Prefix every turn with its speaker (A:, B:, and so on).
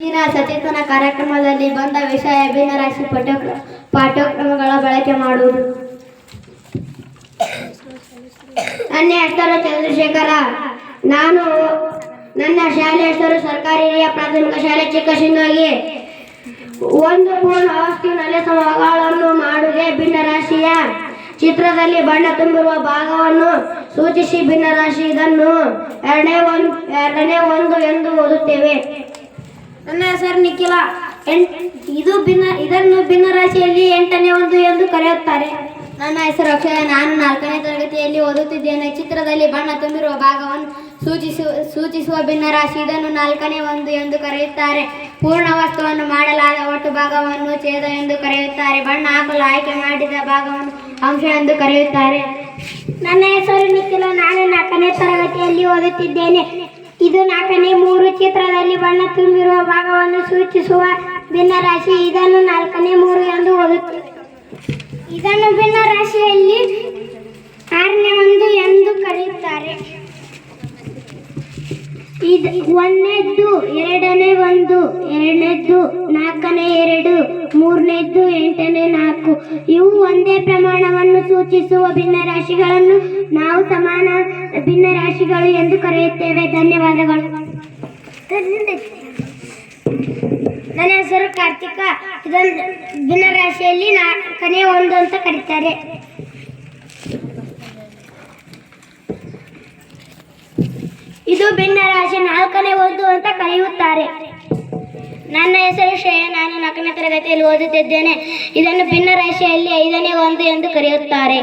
A: ಇಂದಿನ ಸಚೇತನ ಕಾರ್ಯಕ್ರಮದಲ್ಲಿ ಬಂದ ವಿಷಯ ಭಿನ್ನರಾಶಿ ಪಾಠ್ಯಕ್ರಮಗಳ ಬಳಕೆ ಮಾಡುವುದು. ನನ್ನ ಹೆಸರು ಚಂದ್ರಶೇಖರ. ನಾನು ನನ್ನ ಶಾಲೆ ಹೆಸರು ಸರ್ಕಾರಿ ಹಿರಿಯ ಪ್ರಾಥಮಿಕ ಶಾಲೆ ಚಿಕ್ಕಶಿಂದಗಿ. ಒಂದು ಪೂರ್ಣ ವಸ್ತುವಿನಲ್ಲಿ ಸಮಭಾಗಗಳನ್ನು ಮಾಡುವುದೇ ಭಿನ್ನರಾಶಿಯ ಚಿತ್ರದಲ್ಲಿ ಬಣ್ಣ ತುಂಬಿರುವ ಭಾಗವನ್ನು ಸೂಚಿಸಿ ಭಿನ್ನರಾಶಿ. ಇದನ್ನು ಎರಡನೇ ಒಂದು ಎಂದು ಓದುತ್ತೇವೆ. ನನ್ನ ಹೆಸರು ನಿಖಿಲ. ಇದನ್ನು ಭಿನ್ನರಾಶಿಯಲ್ಲಿ 8ನೇ ಒಂದು ಎಂದು ಕರೆಯುತ್ತಾರೆ. ನನ್ನ ಹೆಸರು ಅಕ್ಷಯ. ನಾನು 4ನೇ ತರಗತಿಯಲ್ಲಿ ಓದುತ್ತಿದ್ದೇನೆ. ಚಿತ್ರದಲ್ಲಿ ಬಣ್ಣ ತುಂಬಿರುವ ಭಾಗವನ್ನು ಸೂಚಿಸುವ ಭಿನ್ನರಾಶಿ. ಇದನ್ನು 4ನೇ ಒಂದು ಎಂದು ಕರೆಯುತ್ತಾರೆ. ಪೂರ್ಣ ವಸ್ತುವನ್ನು ಮಾಡಲಾದ ಒಟ್ಟು ಭಾಗವನ್ನು ಛೇದ ಎಂದು ಕರೆಯುತ್ತಾರೆ. ಬಣ್ಣ ಹಾಕಲು ಆಯ್ಕೆ ಮಾಡಿದ ಭಾಗವನ್ನು ಅಂಶ ಎಂದು ಕರೆಯುತ್ತಾರೆ.
B: ನನ್ನ ಹೆಸರು ನಿಖಿಲ. ನಾನು 4ನೇ ತರಗತಿಯಲ್ಲಿ ಓದುತ್ತಿದ್ದೇನೆ. ಇದು 4ನೇ 3 ಚಿತ್ರದಲ್ಲಿ ಬಣ್ಣ ತುಂಬಿರುವ ಭಾಗವನ್ನು ಸೂಚಿಸುವ ಭಿನ್ನರಾಶಿ. ಇದನ್ನು 4ನೇ 3 ಎಂದು ಓದುತ್ತೇವೆ. ಇದನ್ನು ಭಿನ್ನರಾಶಿಯಲ್ಲಿ 6ನೇ 1 ಎಂದು ಕರೆಯುತ್ತಾರೆ. 1ನೇದ್ದು 2ನೇ 1, 2ನೇದ್ದು 4ನೇ 2, 3ನೇದ್ದು 8ನೇ 4. ಇವು ಒಂದೇ ಪ್ರಮಾಣವನ್ನು ಸೂಚಿಸುವ ಭಿನ್ನರಾಶಿಗಳನ್ನು ನಾವು ಸಮಾನ ಭಿನ್ನರಾಶಿಗಳು ಎಂದು ಕರೆಯುತ್ತೇವೆ. ಧನ್ಯವಾದಗಳು. ನನ್ನ ಹೆಸರು ಕಾರ್ತಿಕ. ಇದನ್ನು ಭಿನ್ನರಾಶಿಯಲ್ಲಿ 4ನೇ 1 ಅಂತ ಕರೀತಾರೆ. ಇದು ಭಿನ್ನರಾಶಿ 4ನೇ 1 ಅಂತ ಕರೆಯುತ್ತಾರೆ. ನನ್ನ ಹೆಸರು ಶ್ರೇಯ. ನಾನು 4ನೇ ತರಗತಿಯಲ್ಲಿ ಓದುತ್ತಿದ್ದೇನೆ. ಇದನ್ನು ಭಿನ್ನರಾಶಿಯಲ್ಲಿ 5ನೇ 1 ಎಂದು ಕರೆಯುತ್ತಾರೆ.